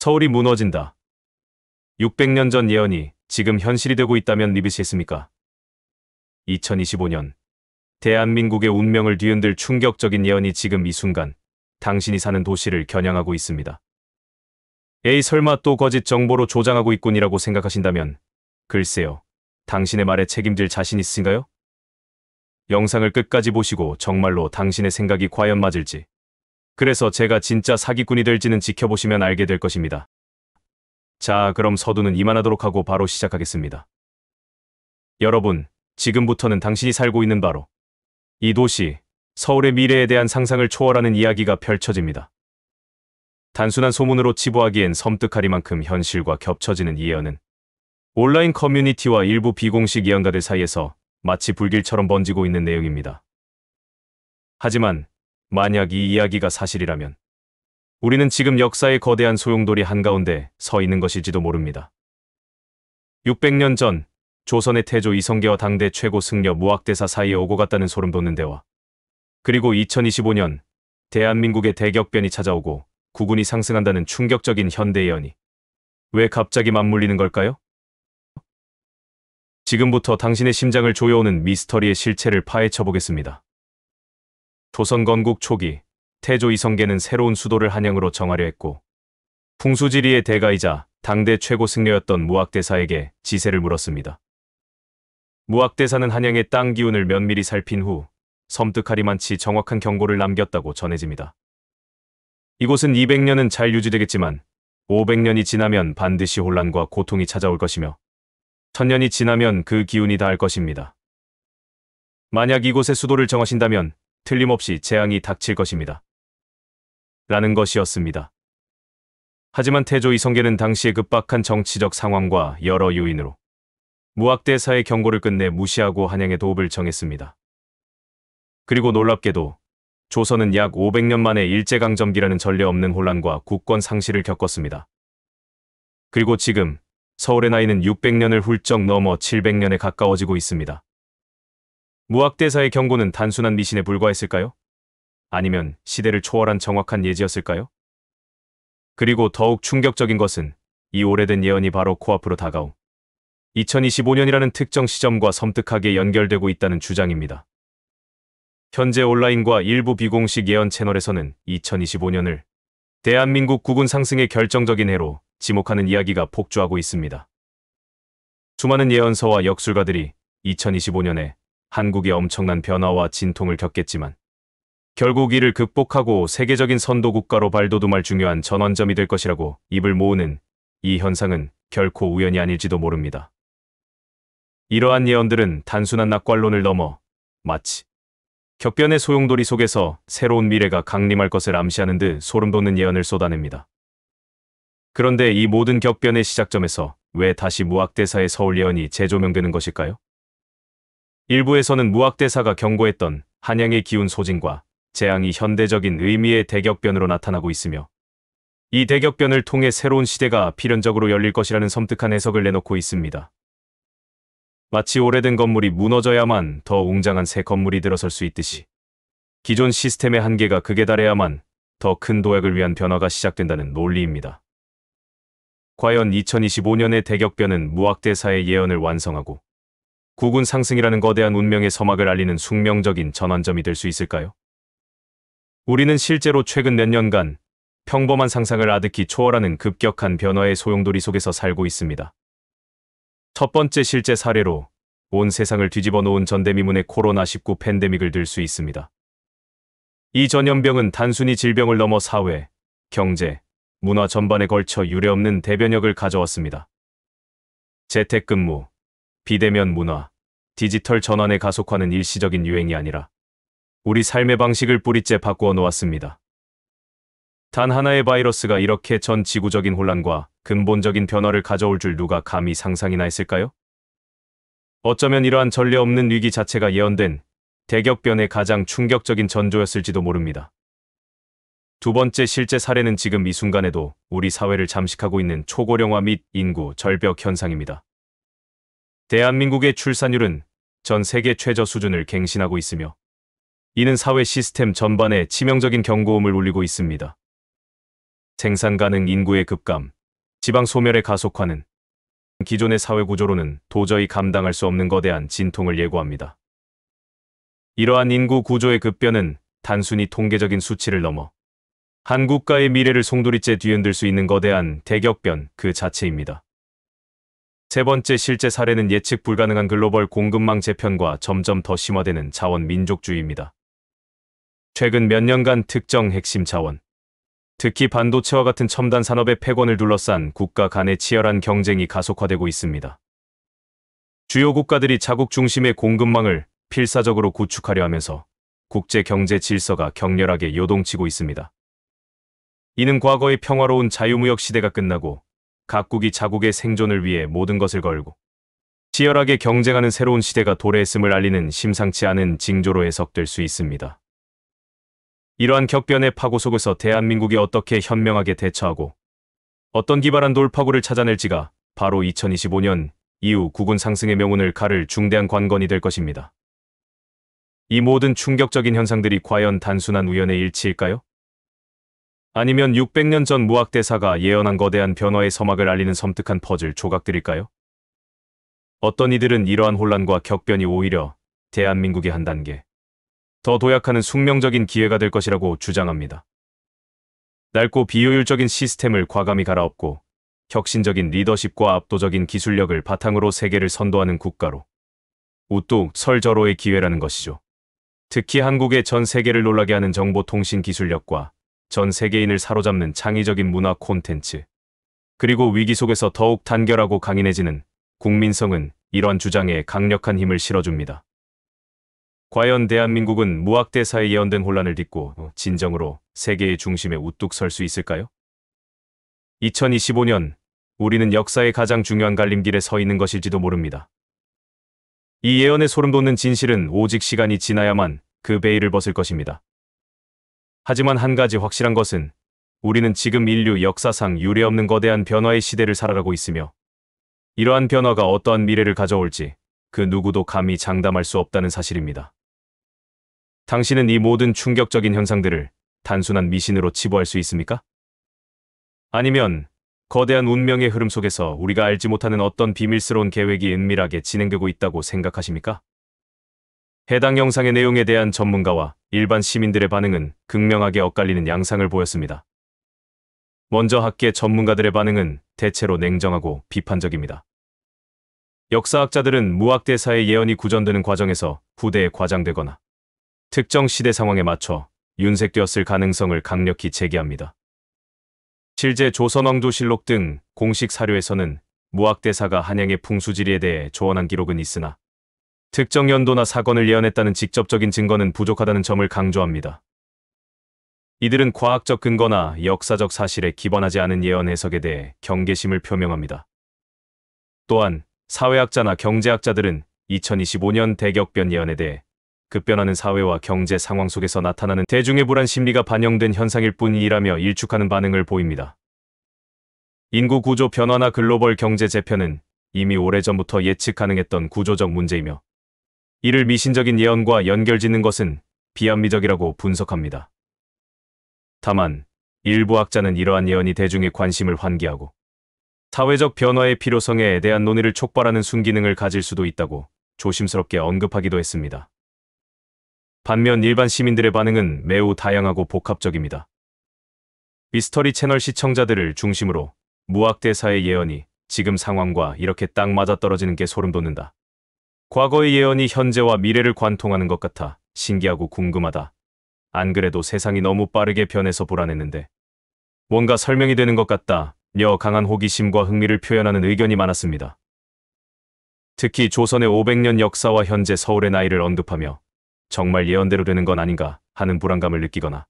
서울이 무너진다. 600년 전 예언이 지금 현실이 되고 있다면 믿으시겠습니까? 2025년 대한민국의 운명을 뒤흔들 충격적인 예언이 지금 이 순간 당신이 사는 도시를 겨냥하고 있습니다. 에이, 설마 또 거짓 정보로 조장하고 있군이라고 생각하신다면 글쎄요, 당신의 말에 책임질 자신 있으신가요? 영상을 끝까지 보시고 정말로 당신의 생각이 과연 맞을지, 그래서 제가 진짜 사기꾼이 될지는 지켜보시면 알게 될 것입니다. 자, 그럼 서두는 이만하도록 하고 바로 시작하겠습니다. 여러분, 지금부터는 당신이 살고 있는 바로 이 도시, 서울의 미래에 대한 상상을 초월하는 이야기가 펼쳐집니다. 단순한 소문으로 치부하기엔 섬뜩하리만큼 현실과 겹쳐지는 이 예언은 온라인 커뮤니티와 일부 비공식 예언가들 사이에서 마치 불길처럼 번지고 있는 내용입니다. 하지만 만약 이 이야기가 사실이라면 우리는 지금 역사의 거대한 소용돌이 한가운데 서 있는 것일지도 모릅니다. 600년 전 조선의 태조 이성계와 당대 최고 승려 무학대사 사이에 오고 갔다는 소름 돋는 대화, 그리고 2025년 대한민국의 대격변이 찾아오고 국운이 상승한다는 충격적인 현대 예언이 왜 갑자기 맞물리는 걸까요? 지금부터 당신의 심장을 조여오는 미스터리의 실체를 파헤쳐 보겠습니다. 조선 건국 초기 태조 이성계는 새로운 수도를 한양으로 정하려 했고 풍수지리의 대가이자 당대 최고 승려였던 무학대사에게 지세를 물었습니다. 무학대사는 한양의 땅 기운을 면밀히 살핀 후 섬뜩하리만치 정확한 경고를 남겼다고 전해집니다. 이곳은 200년은 잘 유지되겠지만 500년이 지나면 반드시 혼란과 고통이 찾아올 것이며 1000년이 지나면 그 기운이 닿을 것입니다. 만약 이곳에 수도를 정하신다면 틀림없이 재앙이 닥칠 것입니다. 라는 것이었습니다. 하지만 태조 이성계는 당시의 급박한 정치적 상황과 여러 요인으로 무학대사의 경고를 끝내 무시하고 한양의 도읍을 정했습니다. 그리고 놀랍게도 조선은 약 500년 만에 일제강점기라는 전례 없는 혼란과 국권 상실을 겪었습니다. 그리고 지금 서울의 나이는 600년을 훌쩍 넘어 700년에 가까워지고 있습니다. 무학대사의 경고는 단순한 미신에 불과했을까요? 아니면 시대를 초월한 정확한 예지였을까요? 그리고 더욱 충격적인 것은 이 오래된 예언이 바로 코앞으로 다가온 2025년이라는 특정 시점과 섬뜩하게 연결되고 있다는 주장입니다. 현재 온라인과 일부 비공식 예언 채널에서는 2025년을 대한민국 국운 상승의 결정적인 해로 지목하는 이야기가 폭주하고 있습니다. 수많은 예언서와 역술가들이 2025년에 한국이 엄청난 변화와 진통을 겪겠지만 결국 이를 극복하고 세계적인 선도 국가로 발돋움할 중요한 전환점이 될 것이라고 입을 모으는 이 현상은 결코 우연이 아닐지도 모릅니다. 이러한 예언들은 단순한 낙관론을 넘어 마치 격변의 소용돌이 속에서 새로운 미래가 강림할 것을 암시하는 듯 소름돋는 예언을 쏟아냅니다. 그런데 이 모든 격변의 시작점에서 왜 다시 무학대사의 서울 예언이 재조명되는 것일까요? 일부에서는 무학대사가 경고했던 한양의 기운 소진과 재앙이 현대적인 의미의 대격변으로 나타나고 있으며 이 대격변을 통해 새로운 시대가 필연적으로 열릴 것이라는 섬뜩한 해석을 내놓고 있습니다. 마치 오래된 건물이 무너져야만 더 웅장한 새 건물이 들어설 수 있듯이 기존 시스템의 한계가 극에 달해야만 더 큰 도약을 위한 변화가 시작된다는 논리입니다. 과연 2025년의 대격변은 무학대사의 예언을 완성하고 국운 상승이라는 거대한 운명의 서막을 알리는 숙명적인 전환점이 될 수 있을까요? 우리는 실제로 최근 몇 년간 평범한 상상을 아득히 초월하는 급격한 변화의 소용돌이 속에서 살고 있습니다. 첫 번째 실제 사례로 온 세상을 뒤집어 놓은 전대미문의 코로나19 팬데믹을 들 수 있습니다. 이 전염병은 단순히 질병을 넘어 사회, 경제, 문화 전반에 걸쳐 유례없는 대변혁을 가져왔습니다. 재택근무, 비대면 문화, 디지털 전환의 가속화는 일시적인 유행이 아니라 우리 삶의 방식을 뿌리째 바꾸어 놓았습니다. 단 하나의 바이러스가 이렇게 전 지구적인 혼란과 근본적인 변화를 가져올 줄 누가 감히 상상이나 했을까요? 어쩌면 이러한 전례 없는 위기 자체가 예언된 대격변의 가장 충격적인 전조였을지도 모릅니다. 두 번째 실제 사례는 지금 이 순간에도 우리 사회를 잠식하고 있는 초고령화 및 인구 절벽 현상입니다. 대한민국의 출산율은 전 세계 최저 수준을 갱신하고 있으며 이는 사회 시스템 전반에 치명적인 경고음을 울리고 있습니다. 생산 가능 인구의 급감, 지방 소멸의 가속화는 기존의 사회 구조로는 도저히 감당할 수 없는 거대한 진통을 예고합니다. 이러한 인구 구조의 급변은 단순히 통계적인 수치를 넘어 한 국가의 미래를 송두리째 뒤흔들 수 있는 거대한 대격변 그 자체입니다. 세 번째 실제 사례는 예측 불가능한 글로벌 공급망 재편과 점점 더 심화되는 자원 민족주의입니다. 최근 몇 년간 특정 핵심 자원, 특히 반도체와 같은 첨단 산업의 패권을 둘러싼 국가 간의 치열한 경쟁이 가속화되고 있습니다. 주요 국가들이 자국 중심의 공급망을 필사적으로 구축하려 하면서 국제 경제 질서가 격렬하게 요동치고 있습니다. 이는 과거의 평화로운 자유무역 시대가 끝나고 각국이 자국의 생존을 위해 모든 것을 걸고 치열하게 경쟁하는 새로운 시대가 도래했음을 알리는 심상치 않은 징조로 해석될 수 있습니다. 이러한 격변의 파고 속에서 대한민국이 어떻게 현명하게 대처하고 어떤 기발한 돌파구를 찾아낼지가 바로 2025년 이후 국운 상승의 명운을 가를 중대한 관건이 될 것입니다. 이 모든 충격적인 현상들이 과연 단순한 우연의 일치일까요? 아니면 600년 전 무학대사가 예언한 거대한 변화의 서막을 알리는 섬뜩한 퍼즐 조각들일까요? 어떤 이들은 이러한 혼란과 격변이 오히려 대한민국의 한 단계 더 도약하는 숙명적인 기회가 될 것이라고 주장합니다. 낡고 비효율적인 시스템을 과감히 갈아엎고 혁신적인 리더십과 압도적인 기술력을 바탕으로 세계를 선도하는 국가로 우뚝 설 절호의 기회라는 것이죠. 특히 한국의 전 세계를 놀라게 하는 정보통신 기술력과 전 세계인을 사로잡는 창의적인 문화 콘텐츠, 그리고 위기 속에서 더욱 단결하고 강인해지는 국민성은 이런 주장에 강력한 힘을 실어줍니다. 과연 대한민국은 무학대사에 예언된 혼란을 딛고 진정으로 세계의 중심에 우뚝 설 수 있을까요? 2025년, 우리는 역사의 가장 중요한 갈림길에 서 있는 것일지도 모릅니다. 이 예언의 소름 돋는 진실은 오직 시간이 지나야만 그 베일을 벗을 것입니다. 하지만 한 가지 확실한 것은 우리는 지금 인류 역사상 유례없는 거대한 변화의 시대를 살아가고 있으며 이러한 변화가 어떠한 미래를 가져올지 그 누구도 감히 장담할 수 없다는 사실입니다. 당신은 이 모든 충격적인 현상들을 단순한 미신으로 치부할 수 있습니까? 아니면 거대한 운명의 흐름 속에서 우리가 알지 못하는 어떤 비밀스러운 계획이 은밀하게 진행되고 있다고 생각하십니까? 해당 영상의 내용에 대한 전문가와 일반 시민들의 반응은 극명하게 엇갈리는 양상을 보였습니다. 먼저 학계 전문가들의 반응은 대체로 냉정하고 비판적입니다. 역사학자들은 무학대사의 예언이 구전되는 과정에서 후대에 과장되거나 특정 시대 상황에 맞춰 윤색되었을 가능성을 강력히 제기합니다. 실제 조선왕조실록 등 공식 사료에서는 무학대사가 한양의 풍수지리에 대해 조언한 기록은 있으나 특정 연도나 사건을 예언했다는 직접적인 증거는 부족하다는 점을 강조합니다. 이들은 과학적 근거나 역사적 사실에 기반하지 않은 예언 해석에 대해 경계심을 표명합니다. 또한 사회학자나 경제학자들은 2025년 대격변 예언에 대해 급변하는 사회와 경제 상황 속에서 나타나는 대중의 불안 심리가 반영된 현상일 뿐이라며 일축하는 반응을 보입니다. 인구 구조 변화나 글로벌 경제 재편은 이미 오래전부터 예측 가능했던 구조적 문제이며 이를 미신적인 예언과 연결짓는 것은 비합리적이라고 분석합니다. 다만 일부 학자는 이러한 예언이 대중의 관심을 환기하고 사회적 변화의 필요성에 대한 논의를 촉발하는 순기능을 가질 수도 있다고 조심스럽게 언급하기도 했습니다. 반면 일반 시민들의 반응은 매우 다양하고 복합적입니다. 미스터리 채널 시청자들을 중심으로 무학대사의 예언이 지금 상황과 이렇게 딱 맞아떨어지는 게 소름 돋는다. 과거의 예언이 현재와 미래를 관통하는 것 같아 신기하고 궁금하다. 안 그래도 세상이 너무 빠르게 변해서 불안했는데 뭔가 설명이 되는 것 같다. 며 강한 호기심과 흥미를 표현하는 의견이 많았습니다. 특히 조선의 500년 역사와 현재 서울의 나이를 언급하며 정말 예언대로 되는 건 아닌가 하는 불안감을 느끼거나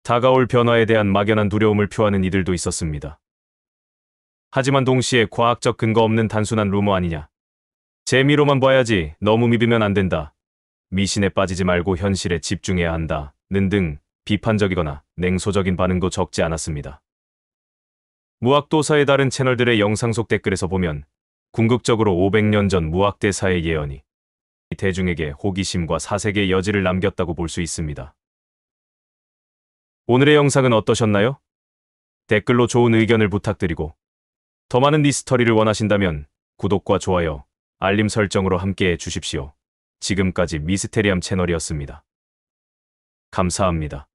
다가올 변화에 대한 막연한 두려움을 표하는 이들도 있었습니다. 하지만 동시에 과학적 근거 없는 단순한 루머 아니냐. 재미로만 봐야지 너무 믿으면 안 된다. 미신에 빠지지 말고 현실에 집중해야 한다. 는 등 비판적이거나 냉소적인 반응도 적지 않았습니다. 무학도사의 다른 채널들의 영상 속 댓글에서 보면 궁극적으로 500년 전 무학대사의 예언이 대중에게 호기심과 사색의 여지를 남겼다고 볼 수 있습니다. 오늘의 영상은 어떠셨나요? 댓글로 좋은 의견을 부탁드리고 더 많은 미스터리를 원하신다면 구독과 좋아요, 알림 설정으로 함께해 주십시오. 지금까지 미스테리함 채널이었습니다. 감사합니다.